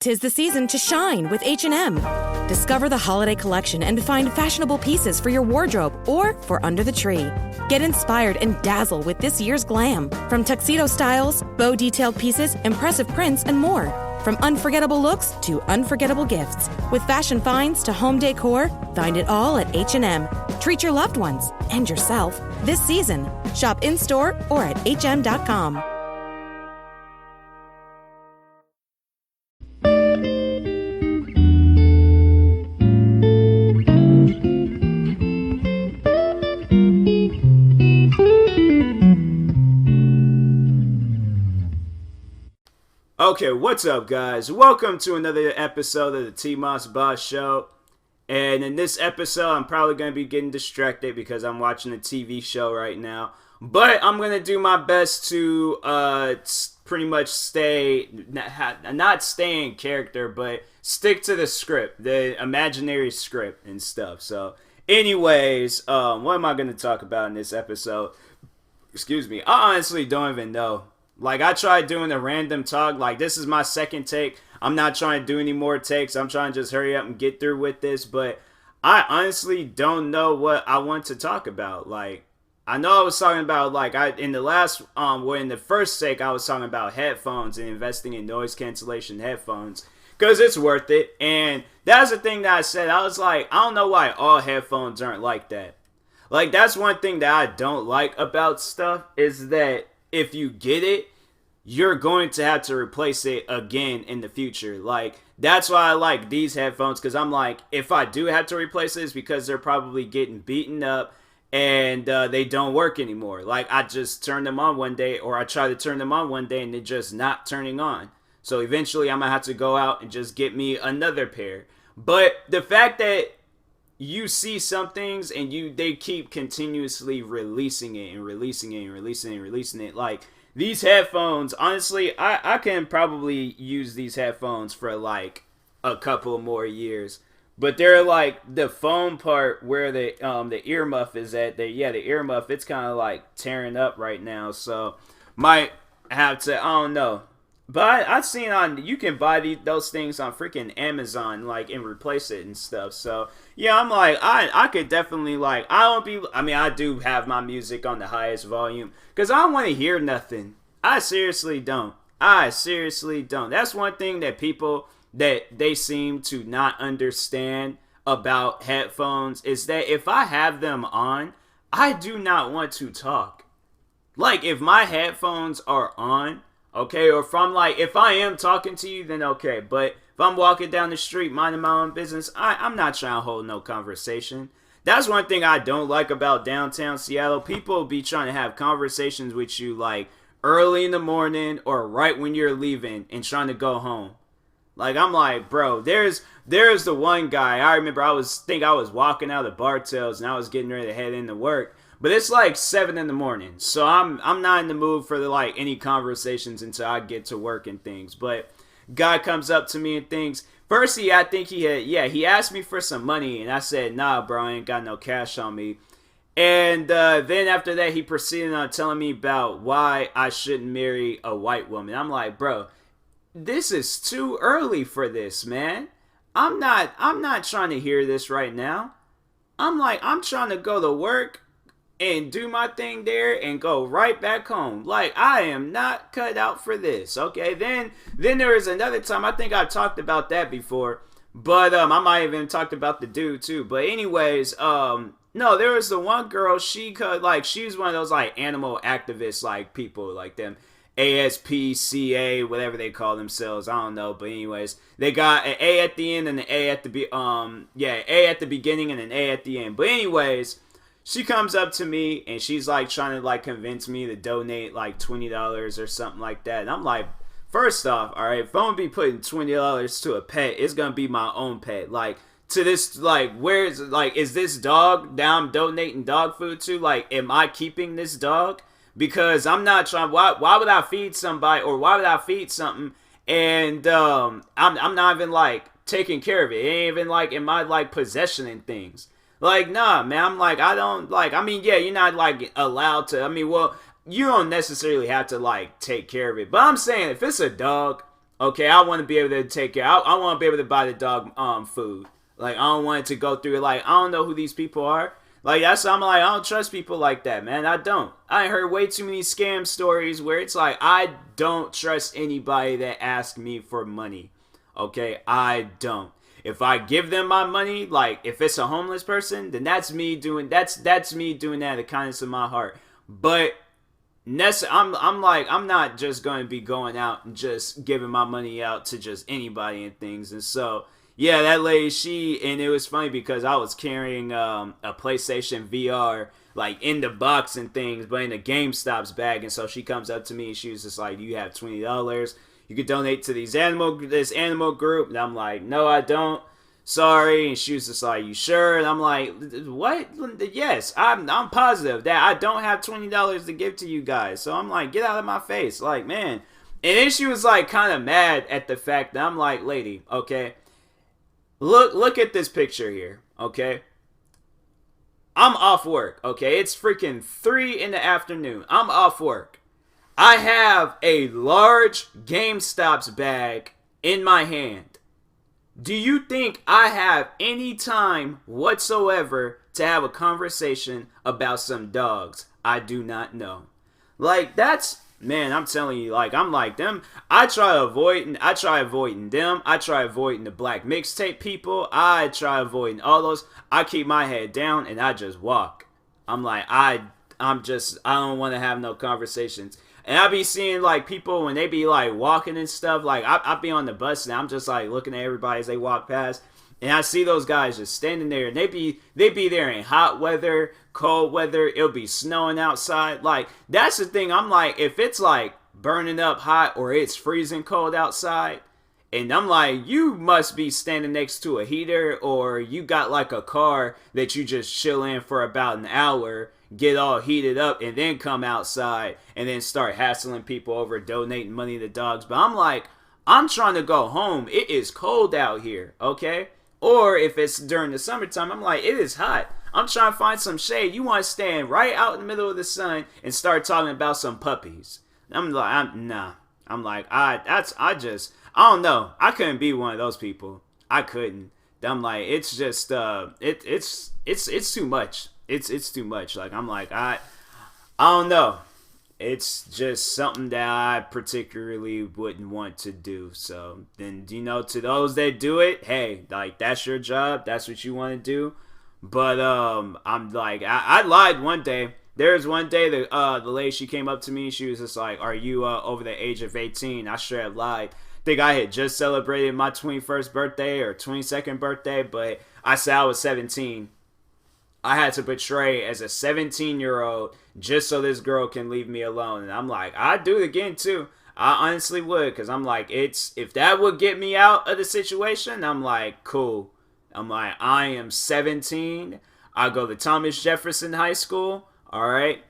'Tis the season to shine with H&M. Discover the holiday collection and find fashionable pieces for your wardrobe or for under the tree. Get inspired and dazzle with this year's glam. From tuxedo styles, bow detailed pieces, impressive prints, and more. From unforgettable looks to unforgettable gifts. With fashion finds to home decor, find it all at H&M. Treat your loved ones and yourself this season. Shop in-store or at hm.com. Okay, what's up, guys? Welcome to another episode of the TMossBoss show. And in this episode, I'm probably going to be getting distracted because I'm watching a TV show right now. But I'm going to do my best to pretty much not stay in character, but stick to the script, the imaginary script and stuff. So, anyways, what am I going to talk about in this episode? Excuse me. I honestly don't even know. Like, I tried doing a random talk. Like, this is my second take. I'm not trying to do any more takes. I'm trying to just hurry up and get through with this. But I honestly don't know what I want to talk about. Like, I know I was talking about, like, in the first take, I was talking about headphones and investing in noise cancellation headphones. Because it's worth it. And that's the thing that I said. I was like, I don't know why all headphones aren't like that. Like, that's one thing that I don't like about stuff is that if you get it, you're going to have to replace it again in the future. Like, that's why I like these headphones, because I'm like, if I do have to replace it, it's because they're probably getting beaten up and they don't work anymore. Like, I just turn them on one day, or I try to turn them on one day and they're just not turning on. So eventually I'm going to have to go out and just get me another pair. But the fact that you see some things and they keep continuously releasing it and releasing it and releasing it and releasing it. Like, these headphones, honestly, I can probably use these headphones for like a couple more years. But they're like the foam part where the earmuff is at. The earmuff, it's kind of like tearing up right now. So might have to, I don't know. But I've seen you can buy those things on freaking Amazon, like, and replace it and stuff. So, yeah, I'm like, I could definitely, like, I do have my music on the highest volume, because I don't want to hear nothing. I seriously don't. That's one thing that people, that they seem to not understand about headphones, is that if I have them on, I do not want to talk. Like, if my headphones are on, okay, or if I am talking to you, then okay. But if I'm walking down the street minding my own business, I'm not trying to hold no conversation. That's one thing I don't like about downtown Seattle. People be trying to have conversations with you like early in the morning or right when you're leaving and trying to go home. Like, I'm like, bro, there's the one guy. I remember I was walking out of Bartels and I was getting ready to head into work. But it's like 7 in the morning, so I'm not in the mood for any conversations until I get to work and things. But guy comes up to me and things. First, he asked me for some money, and I said, nah, bro, I ain't got no cash on me. And then after that, he proceeded on telling me about why I shouldn't marry a white woman. I'm like, bro, this is too early for this, man. I'm not trying to hear this right now. I'm trying to go to work and do my thing there and go right back home. Like, I am not cut out for this, okay? Then there was another time, I think I talked about that before, but I might have even talked about the dude too. But anyways, no, there was the one girl, she's one of those like animal activists, like people like them, ASPCA, whatever they call themselves, I don't know. But anyways, they got an A at the end and an A at the A at the beginning and an A at the end. But anyways, she comes up to me and she's like trying to like convince me to donate like $20 or something like that. And I'm like, first off, all right, if I'm gonna be putting $20 to a pet, it's gonna be my own pet. Like, to this, like, is this dog that I'm donating dog food to? Like, am I keeping this dog? Because I'm not trying. Why would I feed somebody, or why would I feed something and I'm not even like taking care of it? It ain't even like in my like possession and things. Like, nah, man, I'm like, I don't, like, I mean, yeah, you're not, like, allowed to, I mean, well, you don't necessarily have to, like, take care of it, but I'm saying, if it's a dog, Okay, I want to be able to take care. I want to be able to buy the dog food. Like I don't want it to go through. Like I don't know who these people are. Like that's I'm like I don't trust people like that, man. I don't. I heard way too many scam stories where it's like I don't trust anybody that asks me for money. Okay, I don't. If I give them my money, like if it's a homeless person, then that's me doing that's me doing that out of the kindness of my heart. But I'm not just going to be going out and just giving my money out to just anybody and things. And so yeah, that lady, and it was funny because I was carrying a PlayStation VR like in the box and things, but in the GameStop's bag. And so she comes up to me and she was just like, "Do you have $20? You could donate to this animal group." And I'm like, "No, I don't. Sorry." And she was just like, "You sure?" And I'm like, "What? Yes, I'm positive that I don't have $20 to give to you guys." So I'm like, "Get out of my face." Like, man. And then she was like kind of mad at the fact that I'm like, "Lady, okay, look at this picture here, okay? I'm off work, okay? It's freaking 3 in the afternoon. I'm off work. I have a large GameStop's bag in my hand. Do you think I have any time whatsoever to have a conversation about some dogs I do not know?" Like, that's, man, I'm telling you, like, I'm like them. I try avoiding them. I try avoiding the black mixtape people. I try avoiding all those. I keep my head down and I just walk. I'm like, I don't want to have no conversations. And I be seeing like people when they be like walking and stuff. Like I be on the bus and I'm just like looking at everybody as they walk past, and I see those guys just standing there, and they be there in hot weather, cold weather. It'll be snowing outside. Like that's the thing. I'm like, if it's like burning up hot or it's freezing cold outside, and I'm like, you must be standing next to a heater, or you got like a car that you just chill in for about an hour, get all heated up, and then come outside and then start hassling people over donating money to dogs. But I'm like, I'm trying to go home. It is cold out here, okay? Or if it's during the summertime, I'm like, it is hot. I'm trying to find some shade. You want to stand right out in the middle of the sun and start talking about some puppies. I'm like, nah. I'm like, I don't know. I couldn't be one of those people. I couldn't. I'm like, it's just, it's too much. It's too much. Like, I'm like, I don't know. It's just something that I particularly wouldn't want to do. So then, to those that do it, hey, like, that's your job. That's what you want to do. But I'm like, I lied one day. There was one day that the lady, she came up to me. She was just like, "Are you over the age of 18? I sure have lied. I think I had just celebrated my 21st birthday or 22nd birthday, but I said I was 17. I had to portray as a 17-year-old just so this girl can leave me alone." And I'm like, I'd do it again too. I honestly would, because I'm like, if that would get me out of the situation, I'm like, cool. I'm like, I am 17. I go to Thomas Jefferson High School. All right.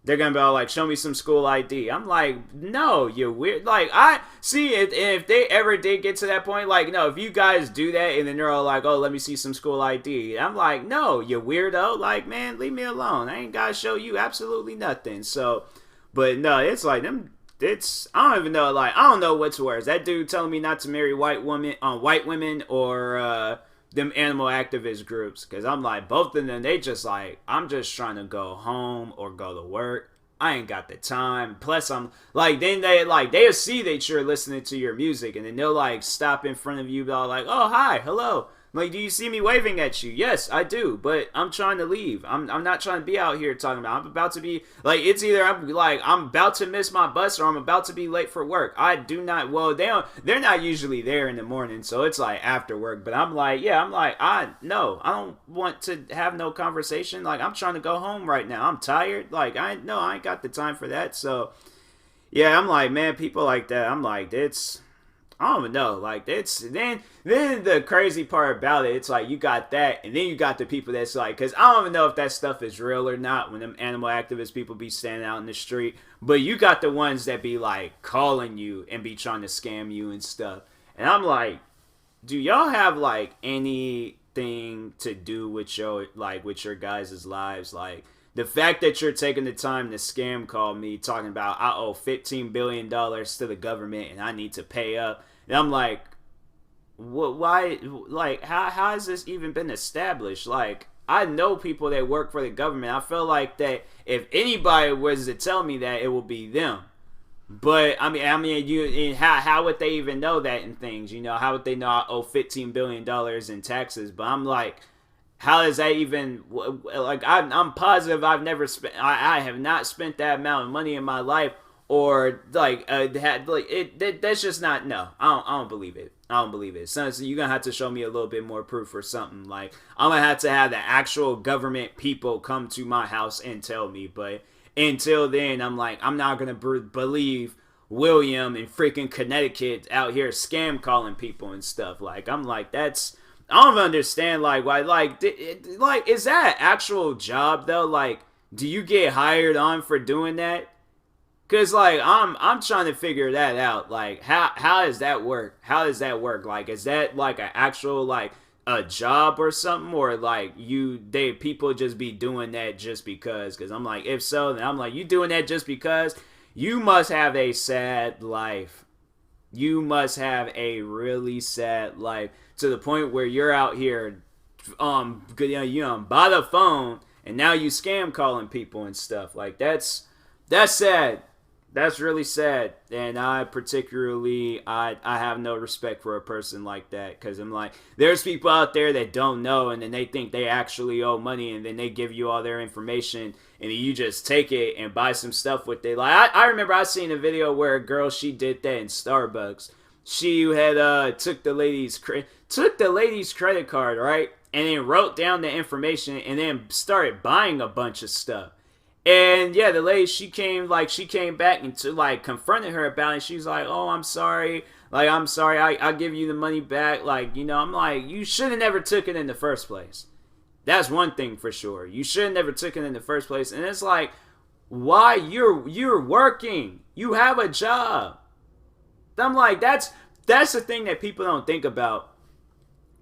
They're going to be all like, "Show me some school ID." I'm like, no, you're weird. Like, I see it. And if they ever did get to that point, like, no, if you guys do that and then they're all like, "Oh, let me see some school ID." I'm like, no, you weirdo. Like, man, leave me alone. I ain't got to show you absolutely nothing. So, but no, it's like them. I don't even know. Like, I don't know what's worse. That dude telling me not to marry white women, or, them animal activist groups, because I'm like, both of them, they just like, I'm just trying to go home or go to work. I ain't got the time. Plus, I'm like, then they'll see that you're listening to your music, and then they'll like stop in front of you, all like, "Oh, hi, hello. Like, do you see me waving at you?" "Yes, I do, but I'm trying to leave. I'm not trying to be out here talking about. I'm about to be like, it's either I'm about to miss my bus or I'm about to be late for work. I do not. Well, they're not usually there in the morning, so it's like after work. But I'm like, I don't want to have no conversation. Like, I'm trying to go home right now. I'm tired. Like, I ain't got the time for that. So yeah, I'm like, man, people like that. I'm like, I don't even know. Like, it's then the crazy part about it, it's like you got that, and then you got the people that's like, because I don't even know if that stuff is real or not when them animal activist people be standing out in the street, but you got the ones that be like calling you and be trying to scam you and stuff. And I'm like, do y'all have like anything to do with your guys' lives? Like, the fact that you're taking the time to scam call me talking about I owe $15 billion to the government and I need to pay up. And I'm like, what? Why? Like, how has this even been established? Like, I know people that work for the government. I feel like that if anybody was to tell me that, it will be them. But how would they even know that in things? How would they know I owe $15 billion in taxes? But I'm like, how is that even like? I'm positive I've never spent. I have not spent that amount of money in my life, or like that's just not. No, I don't believe it. I don't believe it. So you're gonna have to show me a little bit more proof or something. Like, I'm gonna have to have the actual government people come to my house and tell me. But until then, I'm like, I'm not gonna believe William in freaking Connecticut out here scam calling people and stuff. Like, I'm like, that's, I don't understand. Like, why? Like, is that an actual job though? Like, do you get hired on for doing that? Cause like I'm trying to figure that out. Like, how does that work? How does that work? Like, is that like an actual like a job or something, or like people just be doing that just because? Cause I'm like, if so, then I'm like, you doing that just because? You must have a sad life. You must have a really sad life to the point where you're out here, by the phone, and now you scam calling people and stuff. Like, that's sad. That's really sad, and I have no respect for a person like that, because I'm like, there's people out there that don't know, and then they think they actually owe money, and then they give you all their information, and you just take it and buy some stuff with it. Like, I remember I seen a video where a girl, she did that in Starbucks. She had took the lady's credit card, right, and then wrote down the information, and then started buying a bunch of stuff. And yeah, the lady, she came back and to like confronted her about it. She's like, "Oh, I'm sorry. Like, I'm sorry. I'll give you the money back." Like, I'm like, you should have never took it in the first place. That's one thing for sure. You should have never took it in the first place. And it's like, why? You're working. You have a job. I'm like, that's the thing that people don't think about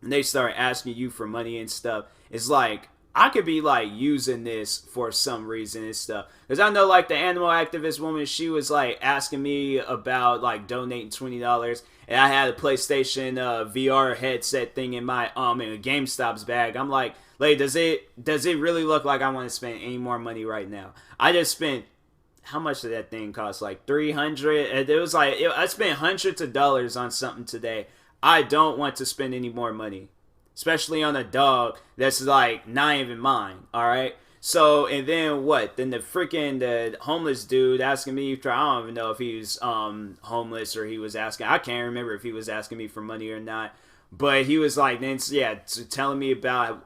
when they start asking you for money and stuff. It's like, I could be like using this for some reason and stuff. Because I know like the animal activist woman, she was like asking me about like donating $20. And I had a PlayStation VR headset thing in my in a GameStop's bag. I'm like, lady, does it really look like I want to spend any more money right now? I just spent, how much did that thing cost? Like $300. And it was like, I spent hundreds of dollars on something today. I don't want to spend any more money. Especially on a dog that's like not even mine, alright? So, and then what? Then the homeless dude asking me, I don't even know if he was homeless or he was asking, I can't remember if he was asking me for money or not. But he was like, then yeah, telling me about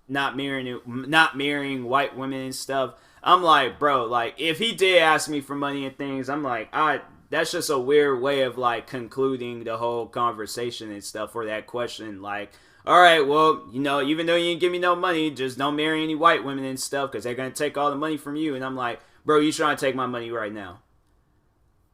not marrying white women and stuff. I'm like, bro, like, if he did ask me for money and things, I'm like, that's just a weird way of like concluding the whole conversation and stuff for that question. Like, all right, well, even though you didn't give me no money, just don't marry any white women and stuff, because they're going to take all the money from you. And I'm like, bro, you trying to take my money right now?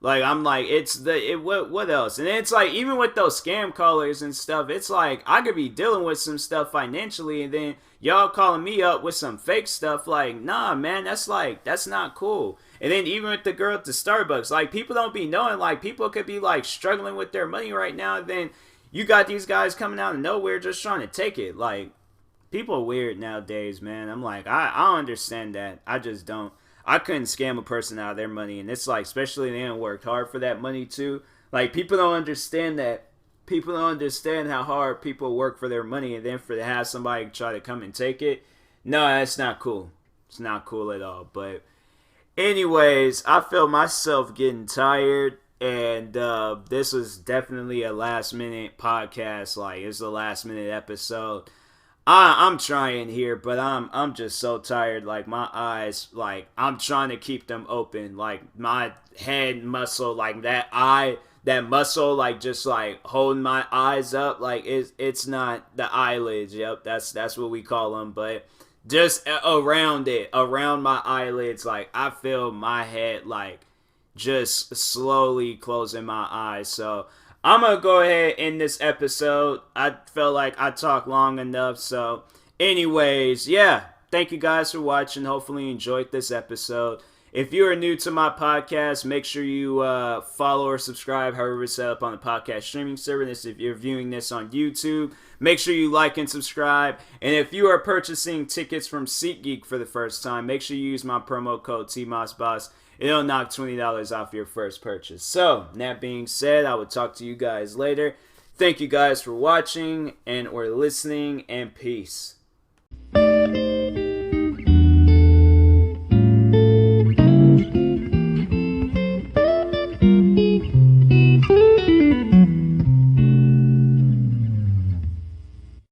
Like, I'm like, what else? And it's like, even with those scam callers and stuff, it's like, I could be dealing with some stuff financially, and then y'all calling me up with some fake stuff. Like, nah, man, that's not cool. And then even with the girl at the Starbucks, like, people don't be knowing, like, people could be like struggling with their money right now, and then you got these guys coming out of nowhere just trying to take it. Like, people are weird nowadays, man. I'm like, I don't understand that. I just don't. I couldn't scam a person out of their money. And it's like, especially they didn't work hard for that money too. Like, people don't understand that. People don't understand how hard people work for their money. And then to have somebody try to come and take it. No, that's not cool. It's not cool at all. But anyways, I feel myself getting tired. And this was definitely a last minute podcast. Like, it's a last minute episode. I'm trying here, but I'm just so tired. Like, my eyes, like, I'm trying to keep them open. Like, my head muscle, like that muscle, like, just like holding my eyes up. Like, it's not the eyelids. Yep, that's what we call them. But just around my eyelids, like, I feel my head like just slowly closing my eyes. So I'm gonna go ahead and end this episode. I felt like I talked long enough. So anyways, yeah, thank you guys for watching. Hopefully you enjoyed this episode. If you are new to my podcast, make sure you follow or subscribe, however it's set up on the podcast streaming service. If you're viewing this on YouTube, make sure you like and subscribe. And if you are purchasing tickets from SeatGeek for the first time, make sure you use my promo code TMossBoss. It'll knock $20 off your first purchase. So, that being said, I will talk to you guys later. Thank you guys for watching and or listening, and peace.